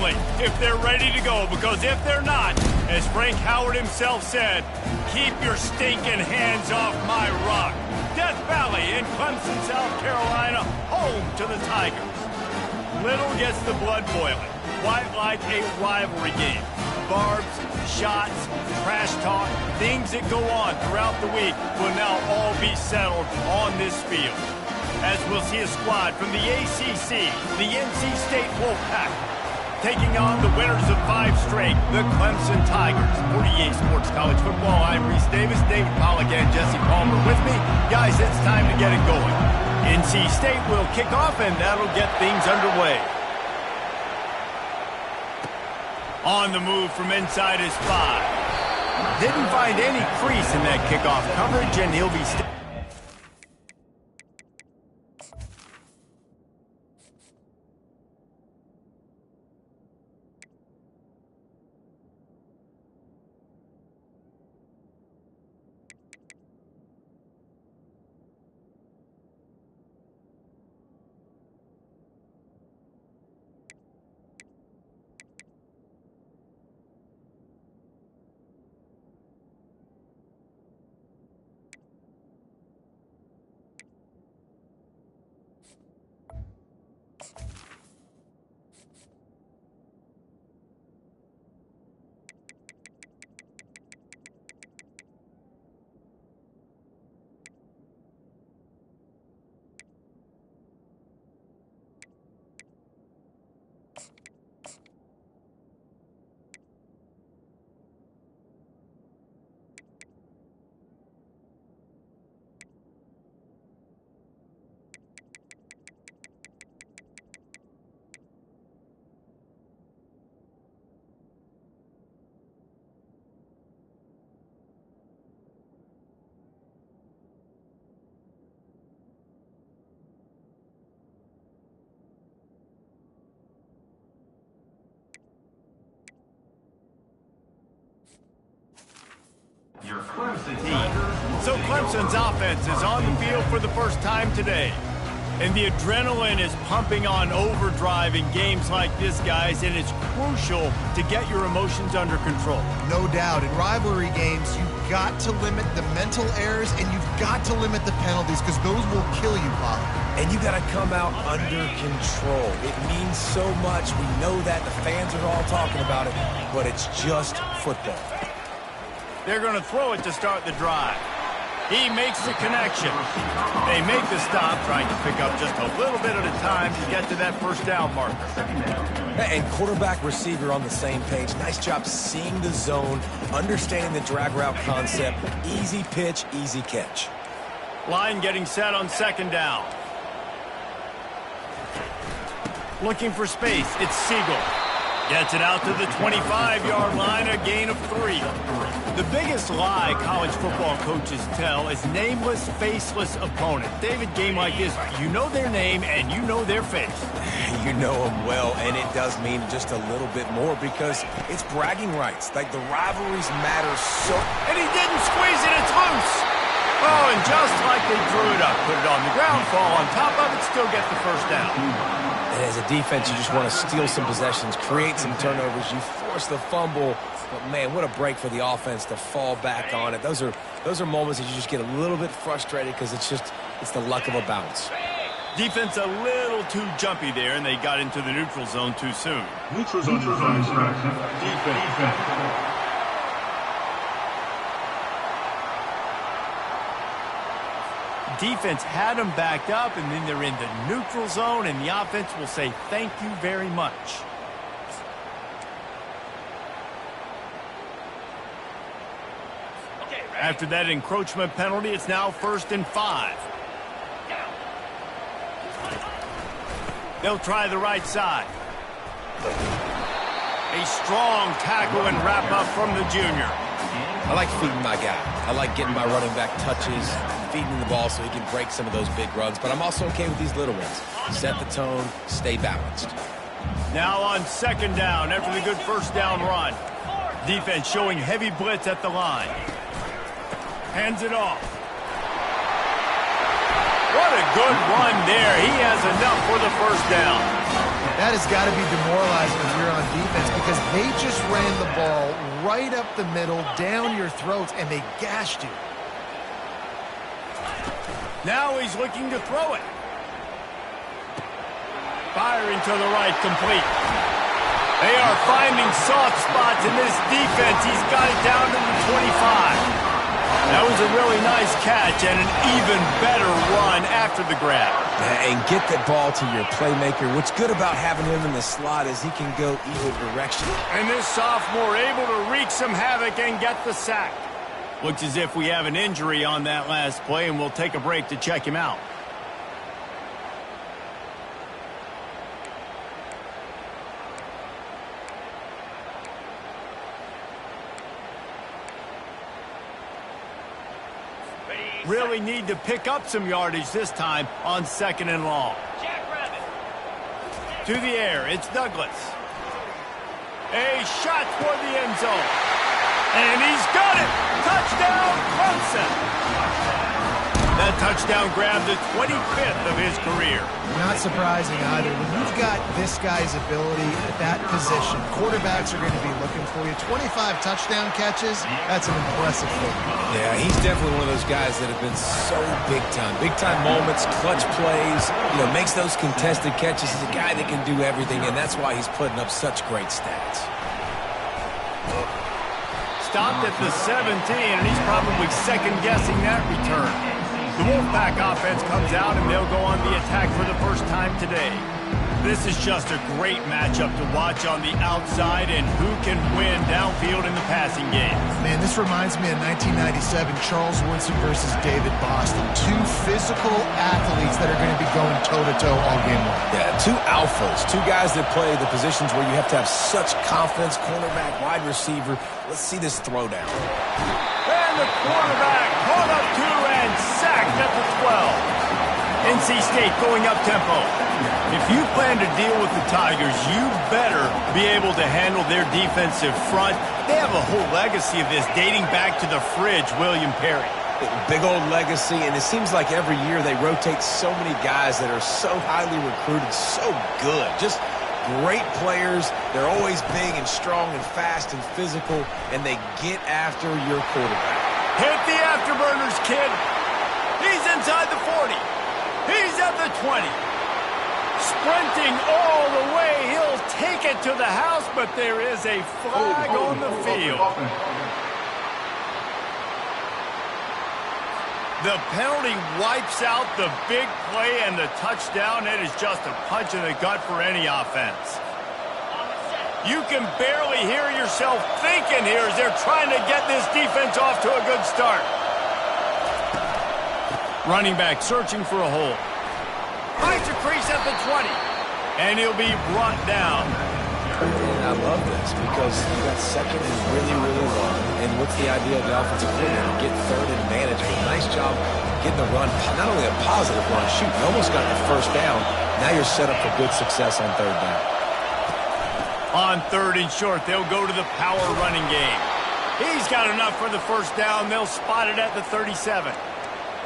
only if they're ready to go, because if they're not, as Frank Howard himself said, keep your stinking hands off my rock. Death Valley in Clemson, South Carolina, home to the Tigers. Little gets the blood boiling, quite like a rivalry game. Barbs, shots, trash talk, things that go on throughout the week will now all be settled on this field, as we'll see a squad from the ACC, the NC State Wolfpack, taking on the winners of 5 straight, the Clemson Tigers. 48 Sports College Football, I'm Reese Davis, David Pollack and Jesse Palmer with me. Guys, it's time to get it going. NC State will kick off, and that'll get things underway. On the move from inside his 5. Didn't find any crease in that kickoff coverage, and he'll be... Your Clemson team. So Clemson's offense is on the field for the first time today. And the adrenaline is pumping on overdrive in games like this, guys, and it's crucial to get your emotions under control. No doubt. In rivalry games, you've got to limit the mental errors and you've got to limit the penalties, because those will kill you, Bob. And you got to come out under control. It means so much. We know that. The fans are all talking about it, but it's just football. They're going to throw it to start the drive. He makes the connection. They make the stop, trying to pick up just a little bit at a time to get to that first down marker. And quarterback, receiver on the same page. Nice job seeing the zone, understanding the drag route concept. Easy pitch, easy catch. Line getting set on second down. Looking for space, it's Siegel. Gets it out to the 25-yard line, a gain of 3. The biggest lie college football coaches tell is nameless, faceless opponent. David, game like this, you know their name and you know their face. You know them well, and it does mean just a little bit more because it's bragging rights. Like, the rivalries matter so... And he didn't squeeze it, it's loose. Oh, and just like they drew it up, put it on the ground, fall on top of it, still get the first down. And as a defense, you just want to steal some possessions, create some turnovers. You force the fumble. But, man, what a break for the offense to fall back on it. Those are moments that you just get a little bit frustrated because it's the luck of a bounce. Defense a little too jumpy there, and they got into the neutral zone too soon. Neutral zone defense. Defense had them backed up, and then they're in the neutral zone, and the offense will say thank you very much. After that encroachment penalty, it's now 1st and 5. They'll try the right side. A strong tackle and wrap up from the junior. I like feeding my guy. I like getting my running back touches, feeding the ball so he can break some of those big runs, but I'm also okay with these little ones. Set the tone, stay balanced. Now on second down after the good first down run. Defense showing heavy blitz at the line. Hands it off. What a good run there. He has enough for the first down. That has got to be demoralizing if you're on defense because they just ran the ball right up the middle, down your throats, and they gashed you. Now he's looking to throw it. Firing to the right, complete. They are finding soft spots in this defense. He's got it down to the 25. That was a really nice catch and an even better run after the grab. And get the ball to your playmaker. What's good about having him in the slot is he can go either direction. And this sophomore able to wreak some havoc and get the sack. Looks as if we have an injury on that last play, and we'll take a break to check him out. Really need to pick up some yardage this time on 2nd and long. To the air, it's Douglas. A shot toward the end zone. And he's got it! Touchdown, Clemson! That touchdown grabbed the 25th of his career. Not surprising either. When you've got this guy's ability at that position, quarterbacks are going to be looking for you. 25 touchdown catches, that's an impressive thing. Yeah, he's definitely one of those guys that have been so big time. Big time moments, clutch plays, makes those contested catches. He's a guy that can do everything, and that's why he's putting up such great stats. Stopped at the 17, and he's probably second-guessing that return. The Wolfpack offense comes out, and they'll go on the attack for the first time today. This is just a great matchup to watch on the outside, and who can win downfield in the passing game. Man, this reminds me of 1997, Charles Woodson versus David Boston. Two physical athletes that are going to be going toe-to-toe all game long. Yeah, two alphas, two guys that play the positions where you have to have such confidence, cornerback, wide receiver. Let's see this throwdown. And the quarterback caught up to and sacked at the 12. NC State going up tempo. If you plan to deal with the Tigers, you better be able to handle their defensive front. They have a whole legacy of this dating back to the fridge, William Perry. Big old legacy, and it seems like every year they rotate so many guys that are so highly recruited, so good. Just great players. They're always big and strong and fast and physical, and they get after your quarterback. Hit the afterburners, kid. He's inside the 40. He's at the 20. Sprinting all the way. He'll take it to the house, but there is a flag on the field. The penalty wipes out the big play and the touchdown. It is just a punch in the gut for any offense. You can barely hear yourself thinking here as they're trying to get this defense off to a good start. Running back searching for a hole. Finds a crease at the 20. And he'll be brought down. And I love this because you got second and really, really long. And what's the idea of the offensive coordinator? Get third and manage it. Nice job getting the run. Not only a positive run, shoot, you almost got the first down. Now you're set up for good success on third down. On 3rd and short, they'll go to the power running game. He's got enough for the first down. They'll spot it at the 37.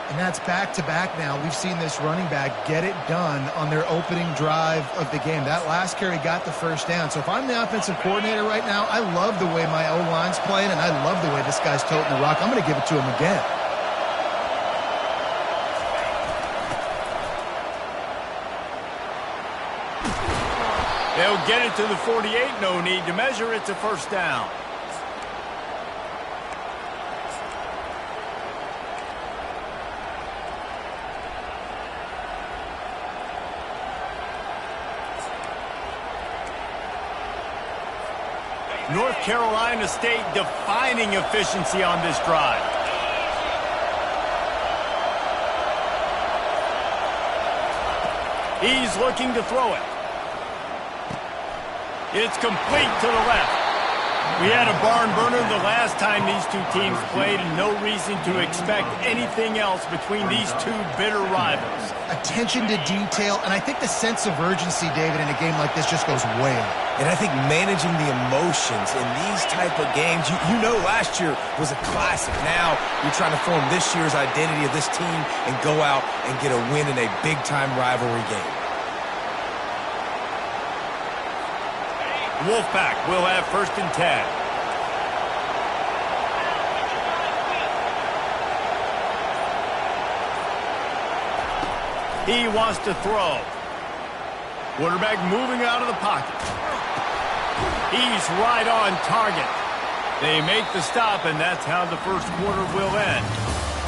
And that's back-to-back now. We've seen this running back get it done on their opening drive of the game. That last carry got the first down. So if I'm the offensive coordinator right now, I love the way my O-line's playing, and I love the way this guy's toting the rock. I'm going to give it to him again. They'll get it to the 48. No need to measure. It's a first down. North Carolina State defining efficiency on this drive. He's looking to throw it. It's complete to the left. We had a barn burner the last time these two teams played, and no reason to expect anything else between these two bitter rivals. Attention to detail, and I think the sense of urgency, David, in a game like this just goes way up. And I think managing the emotions in these type of games, you know last year was a classic. Now you're trying to form this year's identity of this team and go out and get a win in a big-time rivalry game. Wolfpack will have 1st and 10. He wants to throw. Quarterback moving out of the pocket. He's right on target. They make the stop, and that's how the first quarter will end.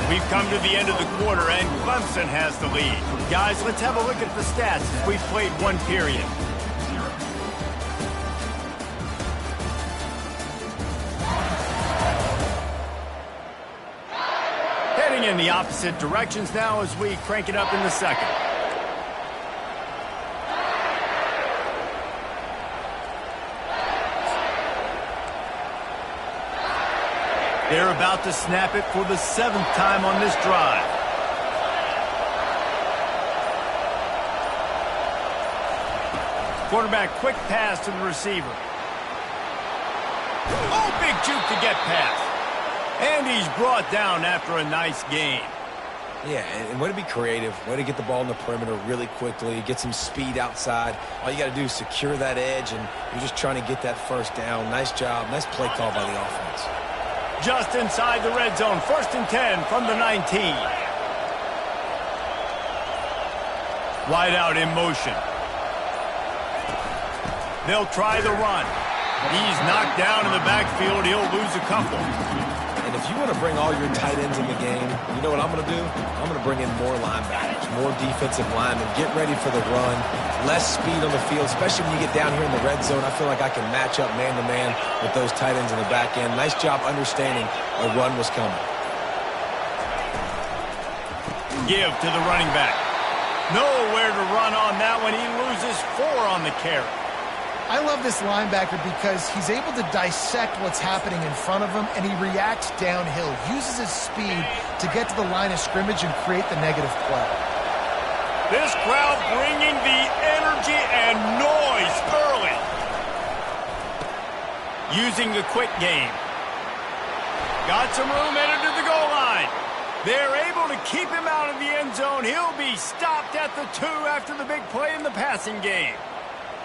We've come to the end of the quarter, and Clemson has the lead. Guys, let's have a look at the stats as we've played one period. Heading in the opposite directions now as we crank it up in the second. They're about to snap it for the 7th time on this drive. Quarterback, quick pass to the receiver. Oh, big juke to get past. And he's brought down after a nice game. Yeah, and way to be creative, way to get the ball in the perimeter really quickly, get some speed outside. All you got to do is secure that edge, and you're just trying to get that first down. Nice job, nice play call by the offense. Just inside the red zone, 1st and 10 from the 19. Wide out in motion. They'll try the run. He's knocked down in the backfield. He'll lose a couple. And if you want to bring all your tight ends in the game, you know what I'm going to do? I'm going to bring in more linebackers, more defensive linemen, get ready for the run, less speed on the field, especially when you get down here in the red zone. I feel like I can match up man-to-man with those tight ends in the back end. Nice job understanding a run was coming. Give to the running back. Nowhere to run on that one. He loses 4 on the carry. I love this linebacker because he's able to dissect what's happening in front of him, and he reacts downhill, uses his speed to get to the line of scrimmage and create the negative play. This crowd bringing the energy and noise early. Using the quick game. Got some room headed to the goal line. They're able to keep him out of the end zone. He'll be stopped at the 2 after the big play in the passing game.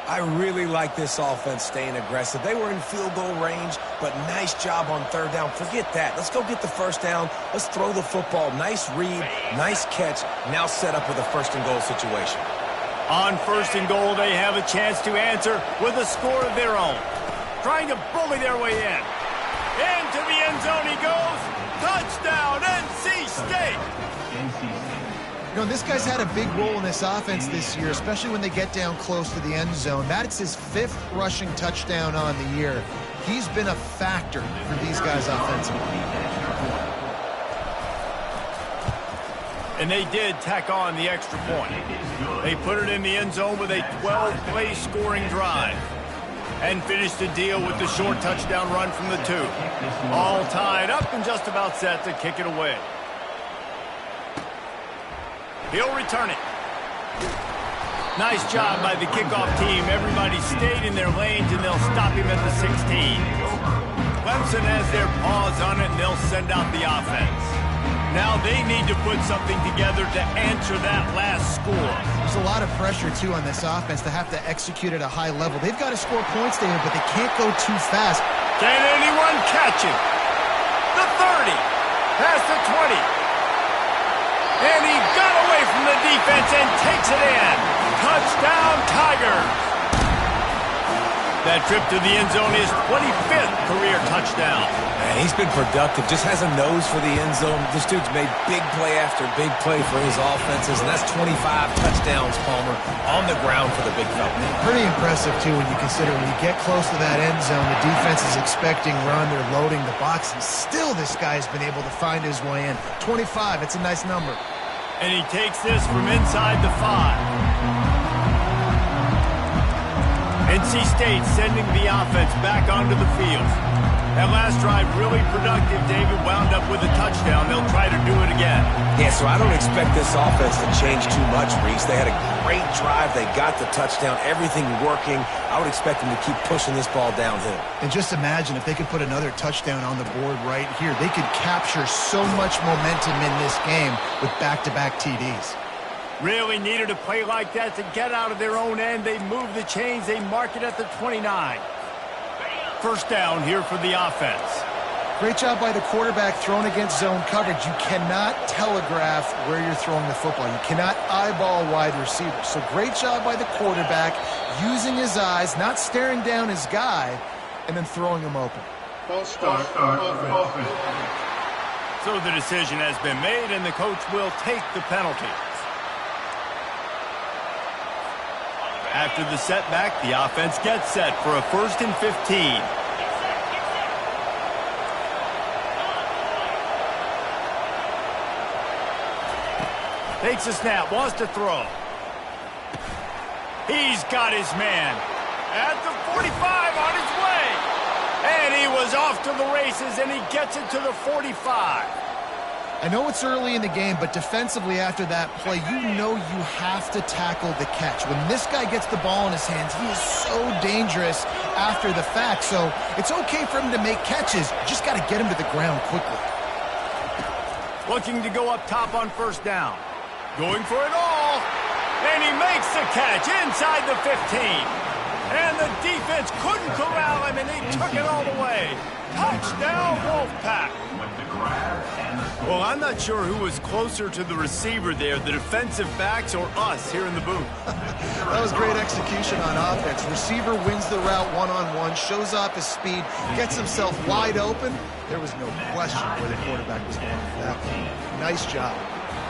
I really like this offense staying aggressive. They were in field goal range, but nice job on 3rd down. Forget that. Let's go get the 1st down. Let's throw the football. Nice read, nice catch. Now set up with a 1st and goal situation. On 1st and goal, they have a chance to answer with a score of their own. Trying to bully their way in. Into the end zone he goes. Touchdown, NC State. You know, this guy's had a big role in this offense this year, especially when they get down close to the end zone. That's his 5th rushing touchdown on the year. He's been a factor for these guys offensively. And they did tack on the extra point. They put it in the end zone with a 12-play scoring drive. And finished the deal with the short touchdown run from the 2. All tied up and just about set to kick it away. He'll return it. Nice job by the kickoff team. Everybody stayed in their lanes, and they'll stop him at the 16. Clemson has their paws on it, and they'll send out the offense. Now they need to put something together to answer that last score. There's a lot of pressure, too, on this offense to have to execute at a high level. They've got to score points, David, but they can't go too fast. Can anyone catch him? The 30. Past the 20. And he got away from the defense and takes it in. Touchdown, Tigers. That trip to the end zone is 25th career touchdown. Man, he's been productive. Just has a nose for the end zone. This dude's made big play after big play for his offenses, and that's 25 touchdowns, Palmer, on the ground for the big fella. Pretty impressive, too, when you consider when you get close to that end zone, the defense is expecting run. They're loading the box, and still this guy's been able to find his way in. 25, it's a nice number. And he takes this from inside the 5. NC State sending the offense back onto the field. That last drive really productive. David wound up with a touchdown. They'll try to do it again. Yeah, so I don't expect this offense to change too much, Reese. They had a great drive. They got the touchdown. Everything working. I would expect them to keep pushing this ball downhill. And just imagine if they could put another touchdown on the board right here. They could capture so much momentum in this game with back-to-back TDs. Really needed a play like that to get out of their own end. They move the chains. They mark it at the 29. first down here for the offense. Great job by the quarterback throwing against zone coverage. You cannot telegraph where you're throwing the football. You cannot eyeball wide receivers. So great job by the quarterback using his eyes, not staring down his guy, and then throwing him open. False start, offense. So the decision has been made, and the coach will take the penalty. After the setback, the offense gets set for a 1st and 15. Takes a snap, wants to throw. He's got his man at the 45 on his way. And he was off to the races, and he gets it to the 45. I know it's early in the game, but defensively after that play, you know you have to tackle the catch. When this guy gets the ball in his hands, he is so dangerous after the fact. So it's okay for him to make catches. You just got to get him to the ground quickly. Looking to go up top on first down. Going for it all. And he makes the catch inside the 15. And the defense couldn't corral him, and he took it all the way. Touchdown, Wolfpack. Well, I'm not sure who was closer to the receiver there, the defensive backs or us here in the booth. That was great execution on offense. Receiver wins the route one-on-one, shows off his speed, gets himself wide open. There was no question where the quarterback was going for that one. Nice job.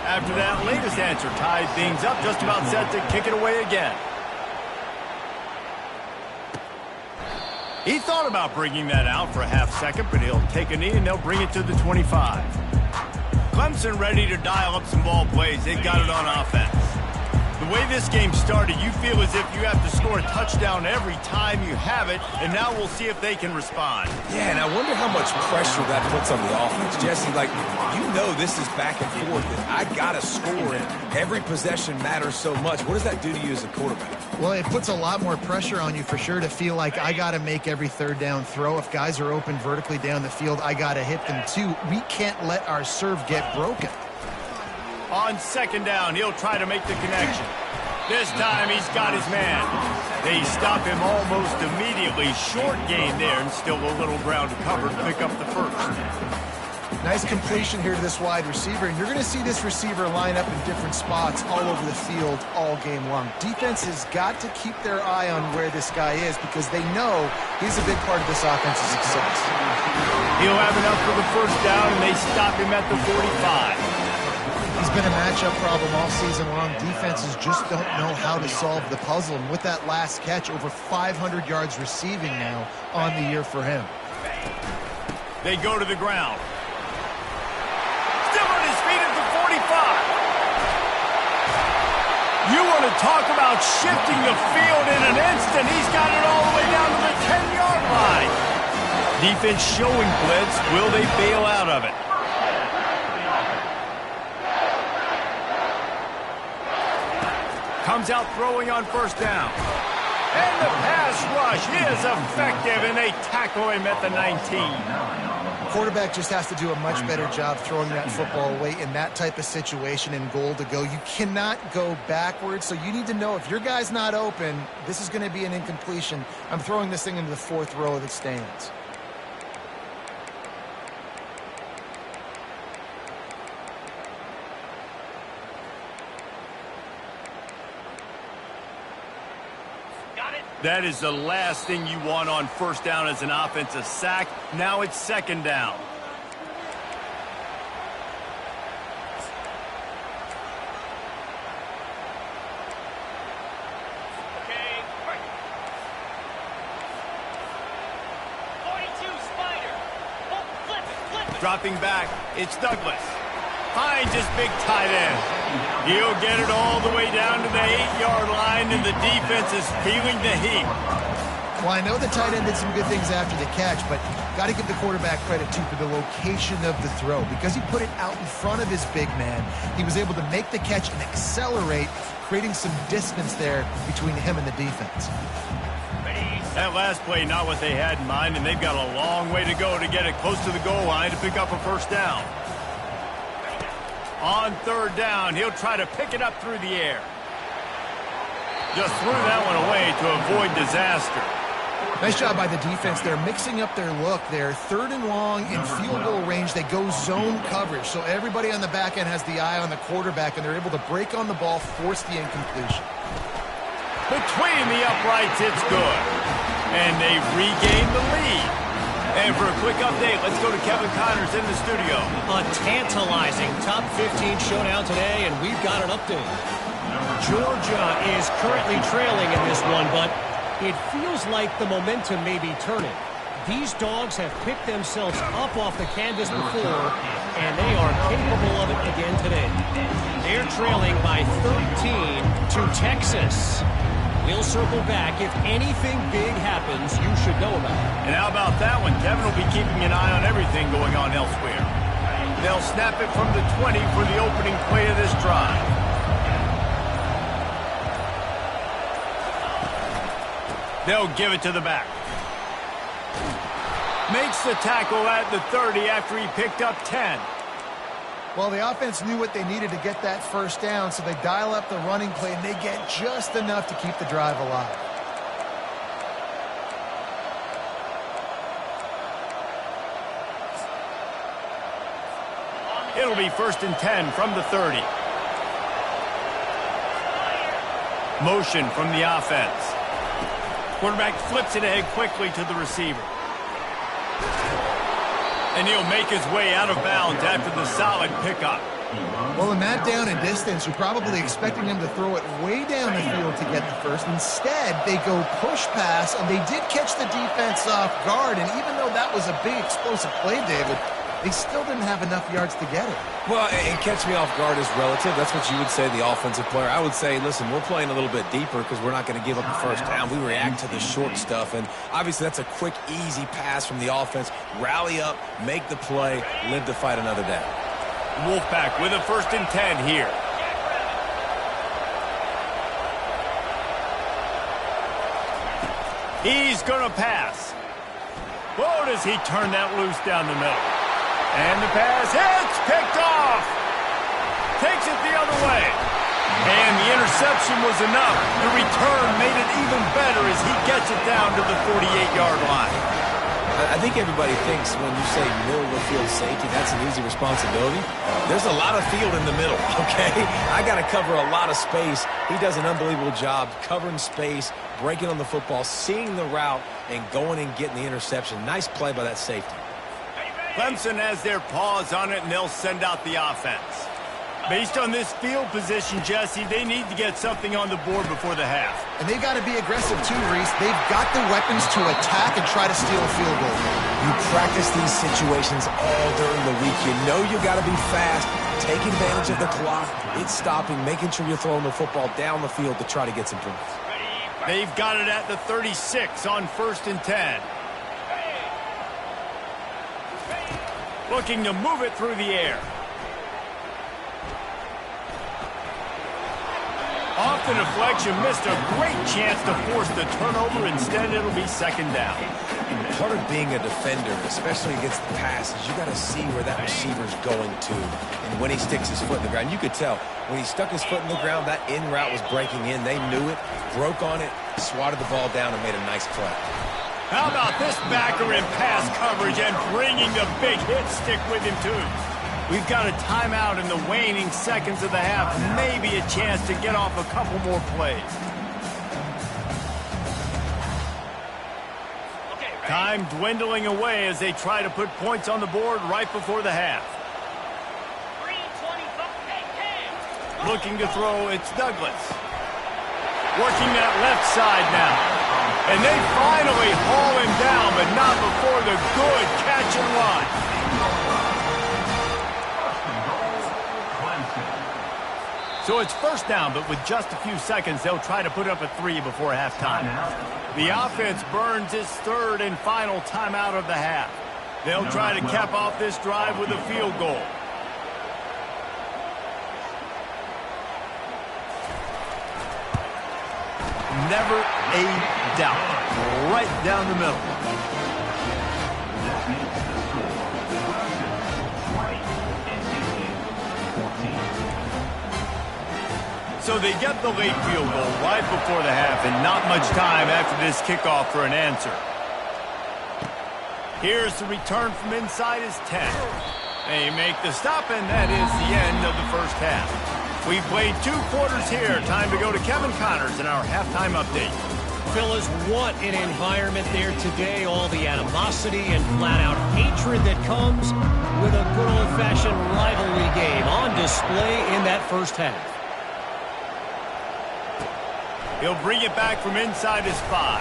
After that latest answer tied things up, just about set to kick it away again. He thought about bringing that out for a half second, but he'll take a knee and they'll bring it to the 25. Clemson ready to dial up some ball plays. They've got it on offense. The way this game started, you feel as if you have to score a touchdown every time you have it, and now we'll see if they can respond. Yeah, and I wonder how much pressure that puts on the offense. Jesse, like, you know this is back and forth, and I got to score, and every possession matters so much. What does that do to you as a quarterback? Well, it puts a lot more pressure on you for sure to feel like I got to make every third down throw. If guys are open vertically down the field, I got to hit them too. We can't let our serve get broken. On second down, he'll try to make the connection. This time he's got his man. They stop him almost immediately. Short gain there, and still a little ground to cover to pick up the first. Nice completion here to this wide receiver, and you're going to see this receiver line up in different spots all over the field all game long. Defense has got to keep their eye on where this guy is because they know he's a big part of this offense's success. He'll have enough for the first down, and they stop him at the 45. He's been a matchup problem all season long. Defenses just don't know how to solve the puzzle. And with that last catch, over 500 yards receiving now on the year for him. They go to the ground. Still on his feet at the 45. You want to talk about shifting the field in an instant. He's got it all the way down to the 10-yard line. Defense showing blitz. Will they bail out of it? Comes out throwing on first down. And the pass rush is effective, and they tackle him at the 19. Quarterback just has to do a much better job throwing that football away in that type of situation and goal to go. You cannot go backwards, so you need to know if your guy's not open, this is going to be an incompletion. I'm throwing this thing into the fourth row of the stands. That is the last thing you want on first down as an offensive sack. Now it's second down. Okay, 42 Spider. Oh, flip it. Dropping back, it's Douglas. Finds his big tight end. He'll get it all the way down to the 8-yard line, and the defense is feeling the heat. Well, I know the tight end did some good things after the catch, but got to give the quarterback credit, too, for the location of the throw. Because he put it out in front of his big man, he was able to make the catch and accelerate, creating some distance there between him and the defense. That last play, not what they had in mind, and they've got a long way to go to get it close to the goal line to pick up a first down. On third down, he'll try to pick it up through the air. Just threw that one away to avoid disaster. Nice job by the defense. They're mixing up their look. They're 3rd and long in field goal range. They go zone coverage. So everybody on the back end has the eye on the quarterback, and they're able to break on the ball, force the incompletion. Between the uprights, it's good. And they've regained the lead. And for a quick update, let's go to Kevin Connors in the studio. A tantalizing top 15 showdown today, and we've got an update. Georgia is currently trailing in this one, but it feels like the momentum may be turning. These dogs have picked themselves up off the canvas before, and they are capable of it again today. They're trailing by 13 to Texas. We'll circle back. If anything big happens, you should know about it. And how about that one? Kevin will be keeping an eye on everything going on elsewhere. They'll snap it from the 20 for the opening play of this drive. They'll give it to the back. Makes the tackle at the 30 after he picked up 10. Well, the offense knew what they needed to get that first down, so they dial up the running play, and they get just enough to keep the drive alive. It'll be 1st and 10 from the 30. Motion from the offense. Quarterback flips it ahead quickly to the receiver. And he'll make his way out of bounds after the solid pickup. Well, in that down and distance, you're probably expecting them to throw it way down the field to get the first. Instead, they go push pass, and they did catch the defense off guard. And even though that was a big explosive play, David, they still didn't have enough yards to get it. Well, and catch me off guard is relative. That's what you would say, the offensive player. I would say, listen, we're playing a little bit deeper because we're not going to give up the first down. We react to the short stuff, and obviously that's a quick, easy pass from the offense. Rally up, make the play, live to fight another down. Wolfpack with a 1st and 10 here. He's going to pass. Whoa, does he turn that loose down the middle? And the pass hits, picked off. Takes it the other way. And the interception was enough. The return made it even better as he gets it down to the 48-yard line. I think everybody thinks when you say middle of the field safety, that's an easy responsibility. There's a lot of field in the middle, okay? I got to cover a lot of space. He does an unbelievable job covering space, breaking on the football, seeing the route, and going and getting the interception. Nice play by that safety. Clemson has their paws on it, and they'll send out the offense. Based on this field position, Jesse, they need to get something on the board before the half. And they've got to be aggressive too, Reese. They've got the weapons to attack and try to steal a field goal. You practice these situations all during the week. You know you got to be fast, take advantage of the clock. It's stopping, making sure you're throwing the football down the field to try to get some points. They've got it at the 36 on 1st and 10. Looking to move it through the air. Off the deflection, missed a great chance to force the turnover. Instead, it'll be 2nd down. Part of being a defender, especially against the pass, is you got to see where that receiver's going to. And when he sticks his foot in the ground, you could tell. When he stuck his foot in the ground, that in route was breaking in. They knew it, broke on it, swatted the ball down, and made a nice play. How about this backer in pass coverage and bringing the big hit stick with him, too? We've got a timeout in the waning seconds of the half. Maybe a chance to get off a couple more plays. Time dwindling away as they try to put points on the board right before the half. Looking to throw, it's Douglas. Working that left side now. And they finally haul him down, but not before the good catch and run. So it's 1st down, but with just a few seconds, they'll try to put up a 3 before halftime. The offense burns its 3rd and final timeout of the half. They'll try to cap off this drive with a field goal. Never a doubt. Right down the middle. So they get the late field goal right before the half, and not much time after this kickoff for an answer. Here's the return from inside his 10. They make the stop, and that is the end of the first half. We've played 2 quarters here. Time to go to Kevin Connors in our halftime update. Fellas, what an environment there today. All the animosity and flat-out hatred that comes with a good old-fashioned rivalry game on display in that first half. He'll bring it back from inside his 5.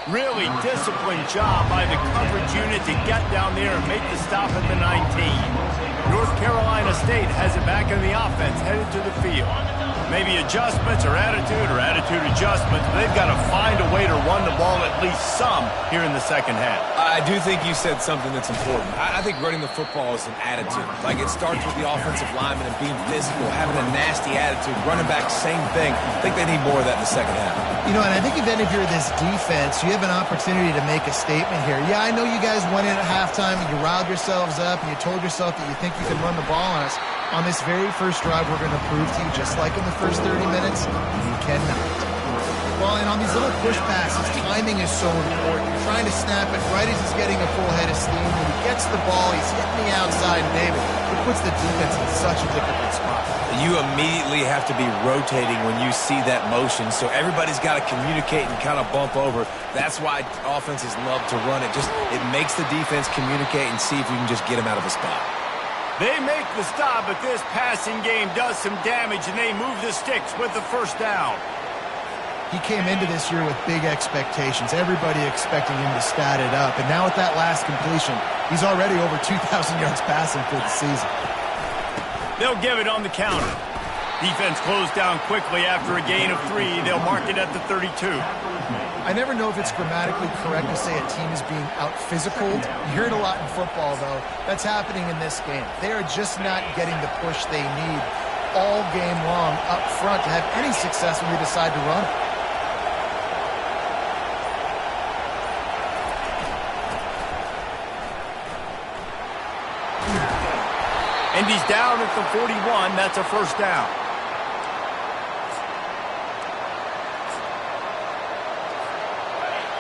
Really disciplined job by the coverage unit to get down there and make the stop at the 19. North Carolina State has it back in the offense, headed to the field. Maybe adjustments or attitude adjustments, but they've got to find a way to run the ball at least some here in the second half. I do think you said something that's important. I think running the football is an attitude. Like, it starts with the offensive lineman and being physical, having a nasty attitude. Running back, same thing. I think they need more of that in the second half. You know, and I think even if you're this defense, you have an opportunity to make a statement here. Yeah, I know you guys went in at halftime and you riled yourselves up and you told yourself that you think you can run the ball on us. On this very first drive, we're going to prove to you, just like in the first 30 minutes, you cannot. Well, and on these little push passes, timing is so important. You're trying to snap it right as he's getting a full head of steam. When he gets the ball, he's hitting the outside, and David, it puts the defense in such a difficult spot. You immediately have to be rotating when you see that motion, so everybody's got to communicate and kind of bump over. That's why offenses love to run it. It makes the defense communicate and see if you can just get him out of a spot. They make the stop, but this passing game does some damage, and they move the sticks with the first down. He came into this year with big expectations. Everybody expecting him to stat it up. And now with that last completion, he's already over 2,000 yards passing for the season. They'll give it on the counter. Defense closed down quickly after a gain of 3. They'll mark it at the 32. I never know if it's grammatically correct to say a team is being out-physicaled. You hear it a lot in football, though. That's happening in this game. They are just not getting the push they need all game long up front to have any success when they decide to run. And he's down at the 41. That's a first down.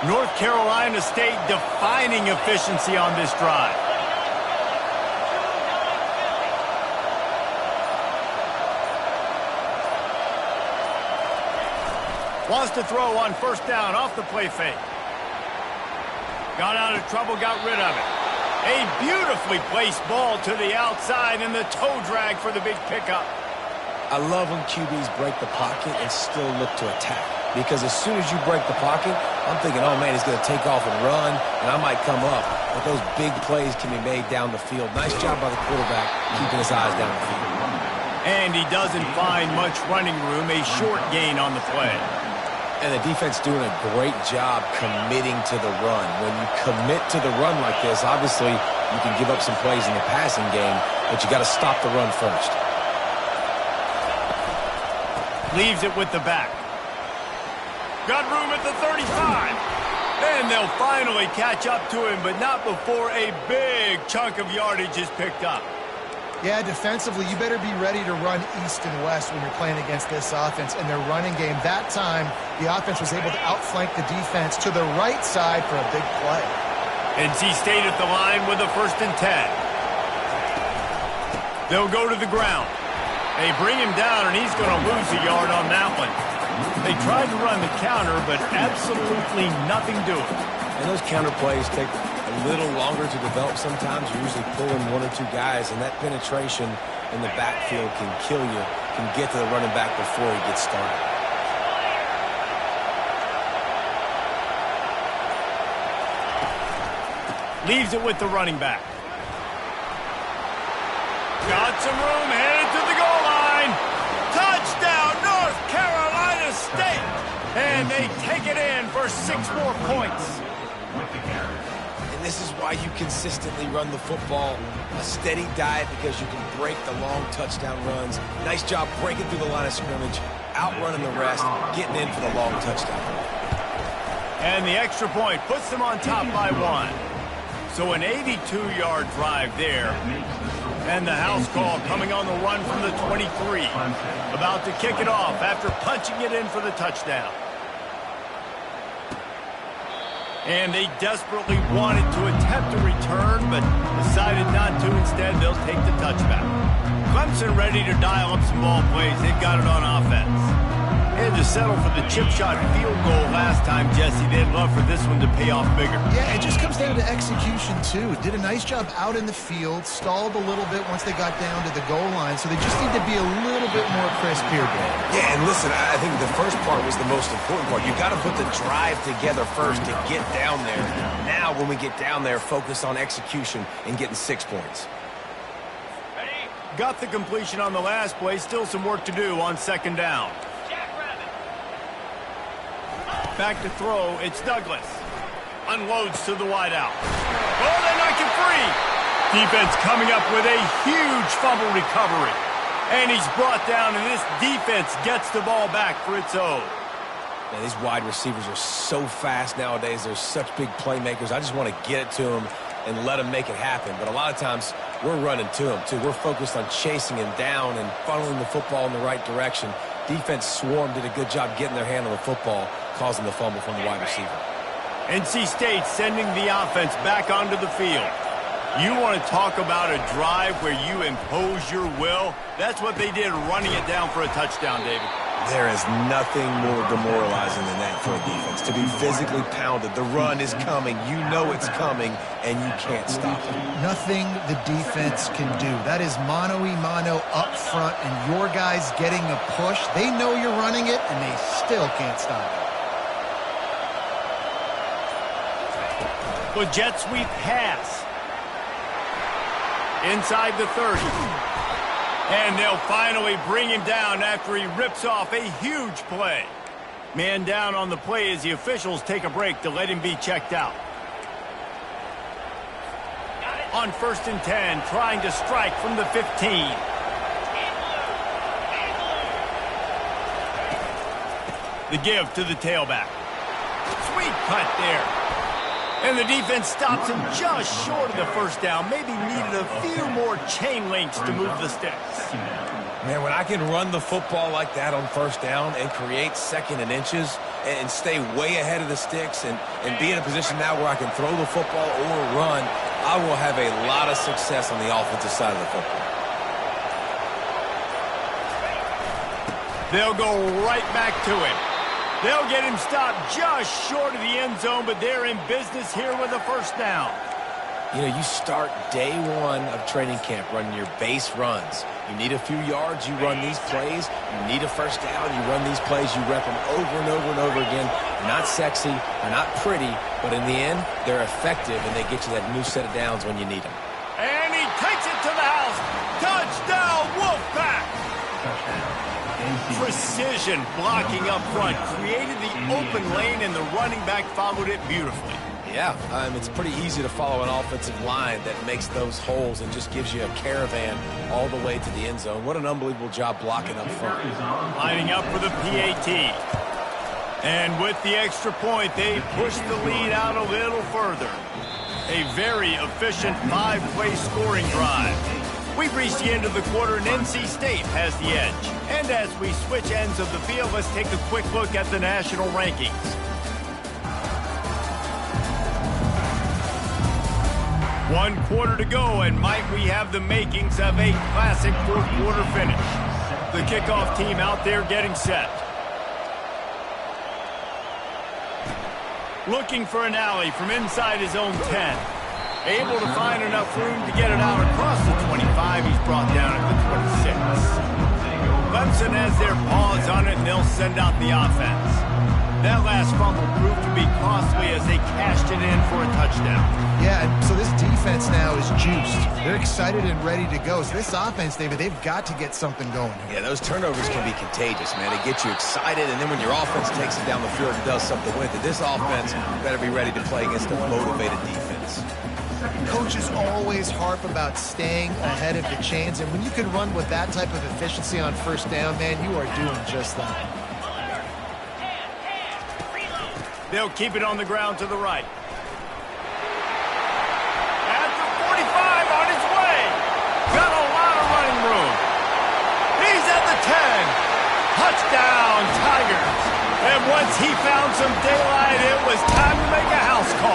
North Carolina State defining efficiency on this drive. Wants to throw on first down off the play fake. Got out of trouble, got rid of it. A beautifully placed ball to the outside and the toe drag for the big pickup. I love when QBs break the pocket and still look to attack. Because as soon as you break the pocket, I'm thinking, oh, man, he's going to take off and run, and I might come up. But those big plays can be made down the field. Nice job by the quarterback keeping his eyes down the field. And he doesn't find much running room, a short gain on the play. And the defense doing a great job committing to the run. When you commit to the run like this, obviously you can give up some plays in the passing game, but you got to stop the run first. Leaves it with the back. Got room at the 35. And they'll finally catch up to him, but not before a big chunk of yardage is picked up. Yeah, defensively, you better be ready to run east and west when you're playing against this offense and their running game. That time, the offense was able to outflank the defense to the right side for a big play. NC State at the line with a 1st and 10. They'll go to the ground. They bring him down, and he's going to lose a yard on that one. They tried to run the counter, but absolutely nothing doing. And those counter plays take a little longer to develop sometimes. You're usually pulling 1 or 2 guys, and that penetration in the backfield can kill you, can get to the running back before he gets started. Leaves it with the running back. Got some room, headed to the goal line. Touchdown, North Carolina State. And they take it in for 6 more points. And this is why you consistently run the football. A steady diet because you can break the long touchdown runs. Nice job breaking through the line of scrimmage, outrunning the rest, getting in for the long touchdown. And the extra point puts them on top by 1. So an 82-yard drive there. And the house call coming on the run from the 23. About to kick it off after punching it in for the touchdown. And they desperately wanted to attempt a return, but decided not to. Instead, they'll take the touchback. Clemson ready to dial up some ball plays. They've got it on offense. Had to settle for the chip shot field goal last time, Jesse. They'd love for this one to pay off bigger. Yeah, it just comes down to execution, too. Did a nice job out in the field, stalled a little bit once they got down to the goal line, so they just need to be a little bit more crisp here, Dave. Yeah, and listen, I think the first part was the most important part. You got to put the drive together first to get down there. Now, when we get down there, focus on execution and getting 6 points. Got the completion on the last play. Still some work to do on second down. Back to throw. It's Douglas. Unloads to the wideout. Oh, they knock it free. Defense coming up with a huge fumble recovery. And he's brought down, and this defense gets the ball back for its own. Man, these wide receivers are so fast nowadays. They're such big playmakers. I just want to get it to them and let them make it happen. But a lot of times, we're running to them, too. We're focused on chasing him down and funneling the football in the right direction. Defense swarm did a good job getting their hand on the football, causing the fumble from the wide receiver. NC State sending the offense back onto the field. You want to talk about a drive where you impose your will? That's what they did, running it down for a touchdown, David. There is nothing more demoralizing than that for a defense. To be physically pounded, the run is coming, you know it's coming, and you can't stop it. Nothing the defense can do. That is mano-a-mano up front, and your guys getting a push. They know you're running it, and they still can't stop it. The jet sweep pass. Inside the 30. And they'll finally bring him down after he rips off a huge play. Man down on the play as the officials take a break to let him be checked out. On 1st and 10, trying to strike from the 15. The give to the tailback. Sweet cut there. And the defense stops him just short of the first down. Maybe needed a few more chain links to move the sticks. Man, when I can run the football like that on first down and create second and inches and stay way ahead of the sticks and be in a position now where I can throw the football or run, I will have a lot of success on the offensive side of the football. They'll go right back to him. They'll get him stopped just short of the end zone, but they're in business here with a first down. You know, you start day one of training camp running your base runs. You need a few yards, you run these plays. You need a first down, you run these plays. You rep them over and over and over again. They're not sexy, they're not pretty, but in the end, they're effective, and they get you that new set of downs when you need them. And he takes it to the house. Touchdown, Wolfpack! Precision blocking up front, created the open lane, and the running back followed it beautifully. Yeah, it's pretty easy to follow an offensive line that makes those holes and just gives you a caravan all the way to the end zone. What an unbelievable job blocking up front. Lining up for the PAT. And with the extra point, they push the lead out a little further. A very efficient 5-play scoring drive. We've reached the end of the quarter, and NC State has the edge. And as we switch ends of the field, let's take a quick look at the national rankings. One quarter to go, and might we have the makings of a classic fourth-quarter finish. The kickoff team out there getting set. Looking for an alley from inside his own 10. Able to find enough room to get it out across the 25. He's brought down at the 26. Clemson has their paws on it, and they'll send out the offense. That last fumble proved to be costly as they cashed it in for a touchdown. Yeah, so this defense now is juiced. They're excited and ready to go. So this offense, David, they've got to get something going here. Yeah, those turnovers can be contagious, man. They get you excited, and then when your offense takes it down the field and does something with it, this offense better be ready to play against a motivated defense. Coaches always harp about staying ahead of the chains, and when you can run with that type of efficiency on first down, man, you are doing just that. They'll keep it on the ground to the right. At the 45, on his way. Got a lot of running room. He's at the 10. Touchdown, Tigers. And once he found some daylight, it was time to make a house call.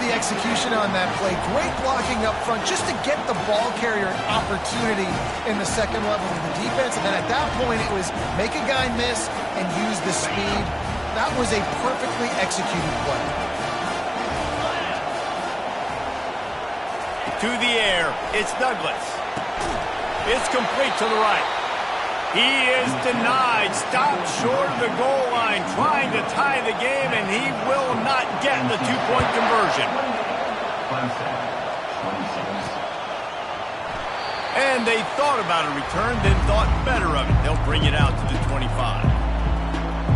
the execution on that play. Great blocking up front just to get the ball carrier an opportunity in the second level of the defense. And then at that point, it was make a guy miss and use the speed. That was a perfectly executed play. To the air, it's Douglas. It's complete to the right. He is denied, stopped short of the goal line, trying to tie the game, and he will not get the two-point conversion. And they thought about a return, then thought better of it. They'll bring it out to the 25.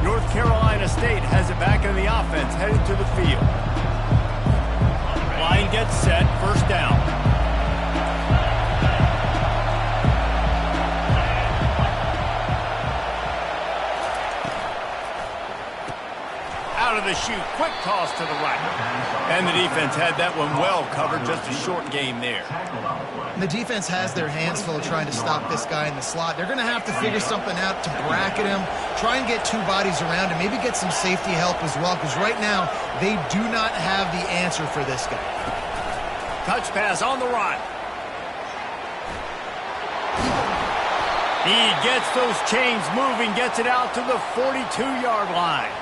North Carolina State has it back in the offense, headed to the field. Line gets set, first down. Out of the chute, quick toss to the right. And the defense had that one well covered, just a short game there. And the defense has their hands full trying to stop this guy in the slot. They're going to have to figure something out to bracket him, try and get two bodies around him, maybe get some safety help as well, because right now they do not have the answer for this guy. Touch pass on the run. He gets those chains moving, gets it out to the 42-yard line.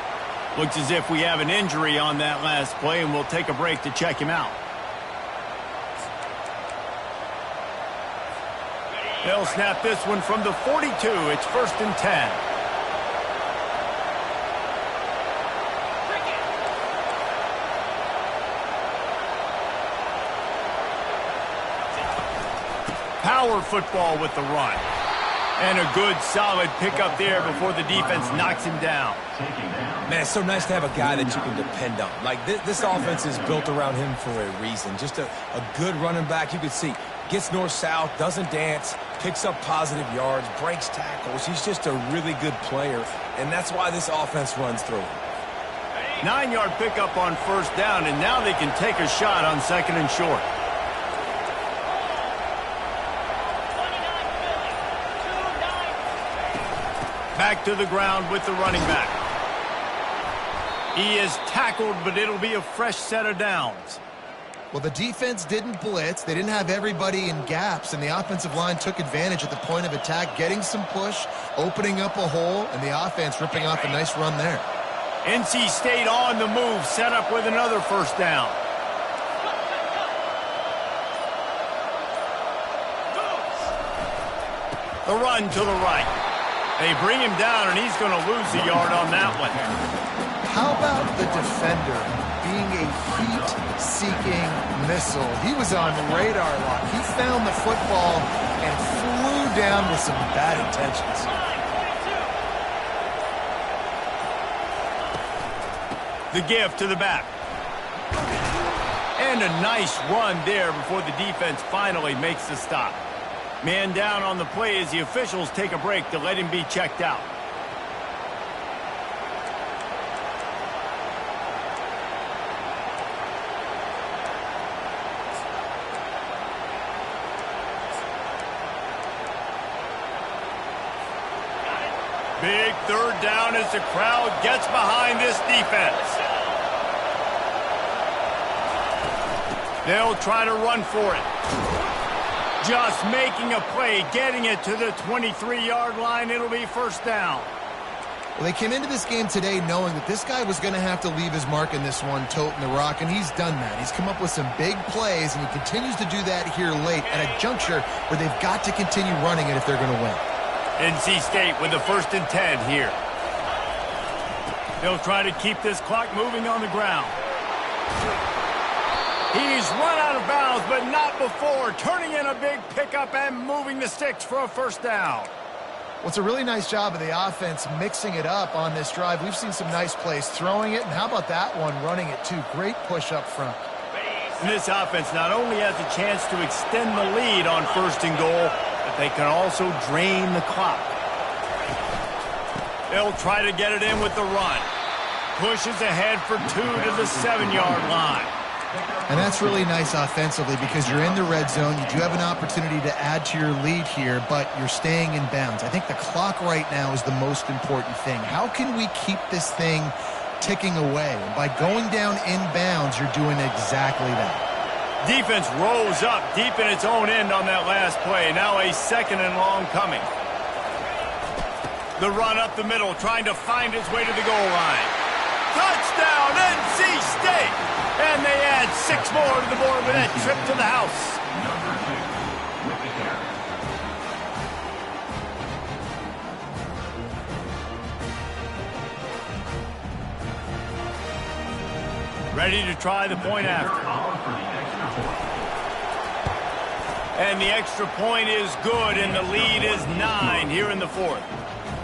Looks as if we have an injury on that last play, and we'll take a break to check him out. They'll snap this one from the 42. It's 1st and 10. Power football with the run. And a good, solid pickup there before the defense knocks him down. Man, it's so nice to have a guy that you can depend on. Like, this offense is built around him for a reason. Just a good running back. You can see, gets north-south, doesn't dance, picks up positive yards, breaks tackles. He's just a really good player, and that's why this offense runs through him. 9-yard pickup on first down, and now they can take a shot on 2nd and short. Back to the ground with the running back. He is tackled, but it'll be a fresh set of downs. Well, the defense didn't blitz. They didn't have everybody in gaps, and the offensive line took advantage at the point of attack, getting some push, opening up a hole, and the offense ripping off a nice run there. NC State on the move, set up with another first down. The run to the right. They bring him down, and he's going to lose a yard on that one. How about the defender being a heat-seeking missile? He was on radar lock. He found the football and flew down with some bad intentions. The give to the back. And a nice run there before the defense finally makes the stop. Man down on the play as the officials take a break to let him be checked out. Big third down as the crowd gets behind this defense. They'll try to run for it. Just making a play, getting it to the 23-yard line. It'll be first down. Well, they came into this game today knowing that this guy was going to have to leave his mark in this one, toting the rock, and he's done that. He's come up with some big plays, and he continues to do that here late at a juncture where they've got to continue running it if they're going to win. NC State with the 1st and 10 here. They'll try to keep this clock moving on the ground. He's run out of bounds, but not before. Turning in a big pickup and moving the sticks for a first down. Well, it's a really nice job of the offense mixing it up on this drive. We've seen some nice plays throwing it, and how about that one running it too? Great push up front. And this offense not only has a chance to extend the lead on 1st and goal, but they can also drain the clock. They'll try to get it in with the run. Pushes ahead for 2 to the 7-yard line. And that's really nice offensively because you're in the red zone. You do have an opportunity to add to your lead here, but you're staying in bounds. I think the clock right now is the most important thing. How can we keep this thing ticking away. And by going down inbounds, you're doing exactly that. Defense rose up deep in its own end on that last play. Now a 2nd and long coming. The run up the middle, trying to find his way to the goal line. Touchdown, NC State! And they add 6 more to the board with that trip to the house. Ready to try the point after. And the extra point is good, and the lead is 9 here in the 4th.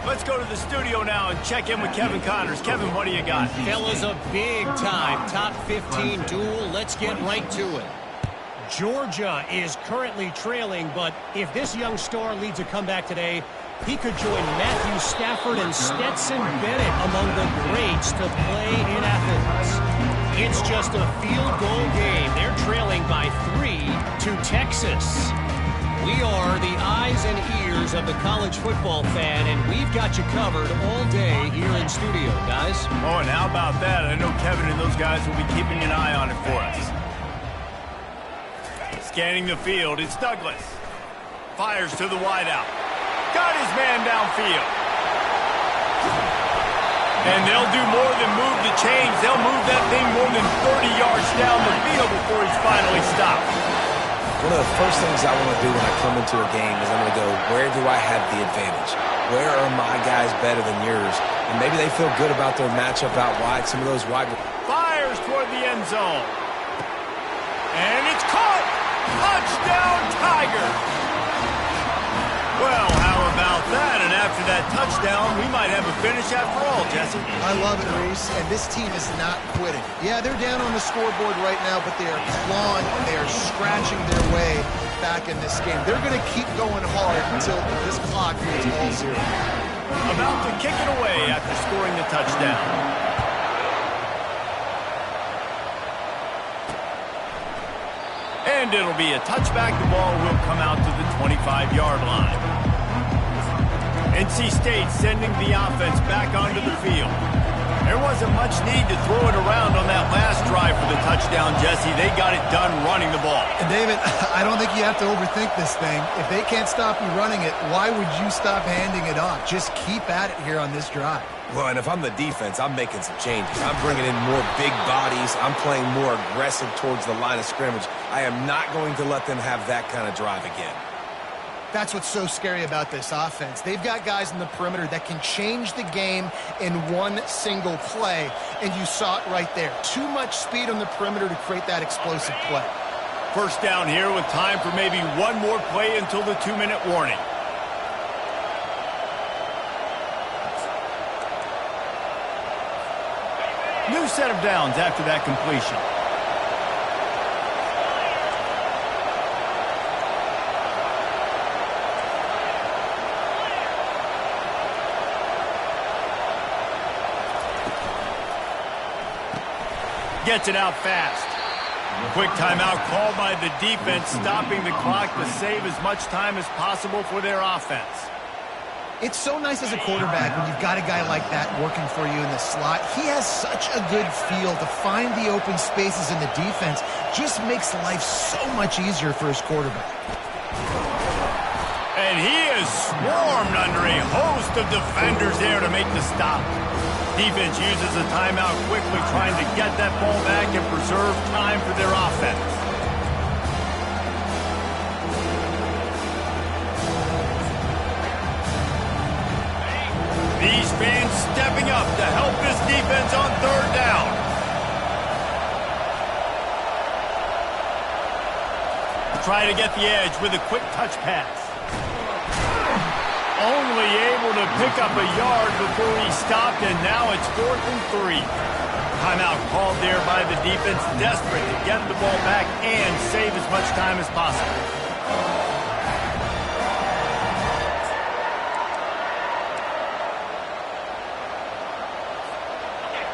Let's go to the studio now and check in with Kevin Connors. Kevin, what do you got? Fellas, a big-time top 15 duel. Let's get right to it. Georgia is currently trailing, but if this young star leads a comeback today, he could join Matthew Stafford and Stetson Bennett among the greats to play in Athens. It's just a field goal game. They're trailing by 3 to Texas. We are the eyes and ears of the college football fan, and we've got you covered all day here in studio, guys. Oh, and how about that? I know Kevin and those guys will be keeping an eye on it for us. Scanning the field, it's Douglas. Fires to the wideout. Got his man downfield. And they'll do more than move the chains. They'll move that thing more than 30 yards down the field before he's finally stopped. One of the first things I want to do when I come into a game is I'm going to go, where do I have the advantage? Where are my guys better than yours? And maybe they feel good about their matchup out wide. Some of those wide... Fires toward the end zone. And it's caught! Touchdown, Tigers! Well, how about that? And after that touchdown, we might have a finish after all, Jesse. I love it, Reese, and this team is not quitting. Yeah, they're down on the scoreboard right now, but they are clawing and they are scratching their way back in this game. They're going to keep going hard until this clock reads all 0. About to kick it away after scoring the touchdown. And it'll be a touchback. The ball will come out to the 25-yard line. NC State sending the offense back onto the field. There wasn't much need to throw it around on that last drive for the touchdown, Jesse. They got it done running the ball. And David, I don't think you have to overthink this thing. If they can't stop you running it, why would you stop handing it off? Just keep at it here on this drive. Well, and if I'm the defense, I'm making some changes. I'm bringing in more big bodies. I'm playing more aggressive towards the line of scrimmage. I am not going to let them have that kind of drive again. That's what's so scary about this offense. They've got guys in the perimeter that can change the game in one single play, and you saw it right there. Too much speed on the perimeter to create that explosive play. First down here with time for maybe one more play until the 2-minute warning. New set of downs after that completion. Gets it out fast. Quick timeout called by the defense, stopping the clock to save as much time as possible for their offense. It's so nice as a quarterback when you've got a guy like that working for you in the slot. He has such a good feel to find the open spaces in the defense. Just makes life so much easier for his quarterback. And he is swarmed under a host of defenders there to make the stop. Defense uses a timeout quickly, trying to get that ball back and preserve time for their offense. These fans stepping up to help this defense on 3rd down. Try to get the edge with a quick touch pass. Only able to pick up a yard before he stopped, and now it's 4th and 3. Timeout called there by the defense, desperate to get the ball back and save as much time as possible.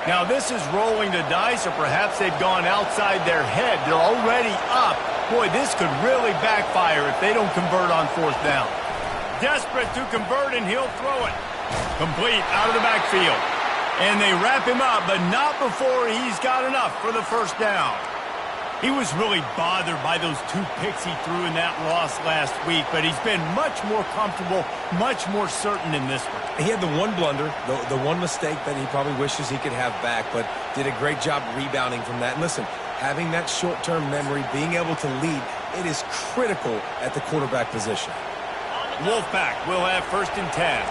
Now this is rolling the dice, or perhaps they've gone outside their head. They're already up. Boy, this could really backfire if they don't convert on 4th down. Desperate to convert, and he'll throw it. Complete out of the backfield. And they wrap him up, but not before he's got enough for the first down. He was really bothered by those 2 picks he threw in that loss last week, but he's been much more comfortable, much more certain in this one. He had the one blunder, the one mistake that he probably wishes he could have back, but did a great job rebounding from that. And listen, having that short-term memory, being able to lead, it is critical at the quarterback position. Wolfpack will have 1st and 10.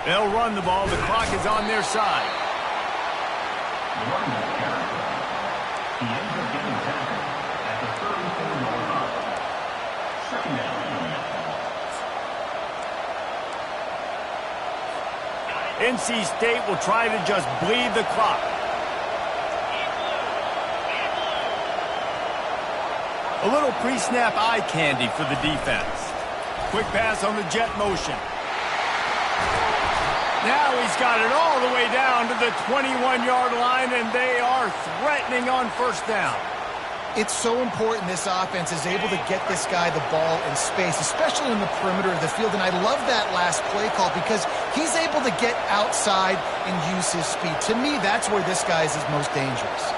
They'll run the ball. The clock is on their side. He ends up getting tackled at the 34-yard line. Second down. NC State will try to just bleed the clock. A little pre-snap eye candy for the defense. Quick pass on the jet motion. Now he's got it all the way down to the 21-yard line, and they are threatening on 1st down. It's so important this offense is able to get this guy the ball in space, especially in the perimeter of the field. And I love that last play call because he's able to get outside and use his speed. To me, that's where this guy is his most dangerous.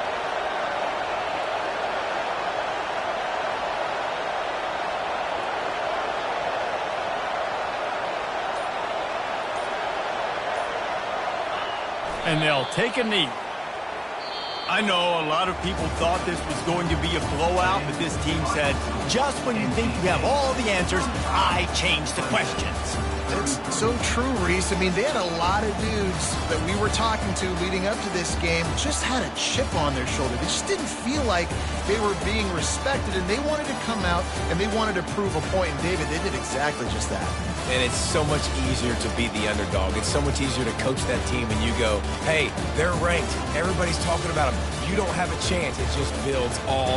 And they'll take a knee. I know a lot of people thought this was going to be a blowout, but this team said, just when you think you have all the answers, I change the questions. It's so true, Reese. I mean, they had a lot of dudes that we were talking to leading up to this game just had a chip on their shoulder. They just didn't feel like they were being respected, and they wanted to come out and they wanted to prove a point. And David, they did exactly just that. And it's so much easier to be the underdog. It's so much easier to coach that team and you go, hey, they're ranked. Everybody's talking about them. You don't have a chance. It just builds all